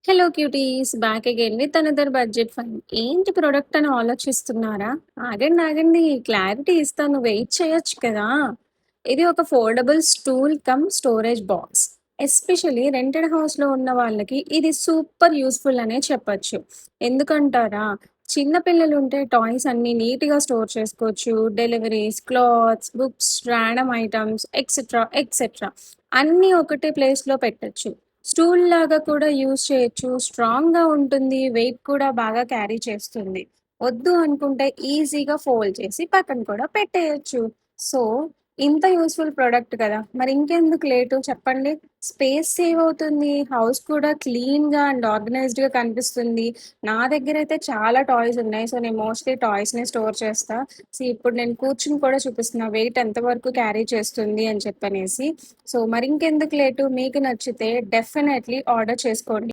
Hello cuties back again with another budget fine. ఏంటి product అని ఆలోచిస్తున్నారా? ఆగండి ఆగండి, క్లారిటీ ఇస్తాను, వెయిట్ చేయొచ్చు కదా. ఇది ఒక foldable stool come storage box. Especially rented హౌస్లో ఉన్న వాళ్ళకి ఇది సూపర్ యూస్ఫుల్ అనే చెప్పొచ్చు. ఎందుకంటారా? చిన్న పిల్లలు ఉంటే టాయ్స్ అన్ని నీట్గా స్టోర్ చేసుకోవచ్చు. Deliveries, clothes, books, random items etcetera etcetera అన్నీ ఒకటే ప్లేస్లో పెట్టచ్చు. స్టూల్ లాగా కూడా యూజ్ చేయొచ్చు. స్ట్రాంగ్‌గా ఉంటుంది. వెయిట్ కూడా బాగా క్యారీ చేస్తుంది. వద్దు అనుకుంటే ఈజీగా ఫోల్డ్ చేసి పక్కన కూడా పెట్టేయొచ్చు. సో, ఇంత యూజ్‌ఫుల్ ప్రొడక్ట్ కదా! మరి ఇంకెందుకు లేటు చెప్పండి? స్పేస్ సేవ్ అవుతుంది. హౌస్ కూడా క్లీన్‌గా అండ్ ఆర్గనైజ్డ్‌గా కనిపిస్తుంది. నా దగ్గరైతే చాలా టాయ్స్ ఉన్నాయి. సో, నేను మోస్ట్‌లీ టాయ్స్‌నే స్టోర్ చేస్తా. ఇప్పుడు నేను కూర్చొని కూడా చూపిస్తున్నా వెయిట్ ఎంతవరకు క్యారీ చేస్తుంది అని చెప్పనేసి. సో, మరింకెందుకు లేటు, మీకు నచ్చితే డెఫినైట్‌లీ ఆర్డర్ చేసుకోండి.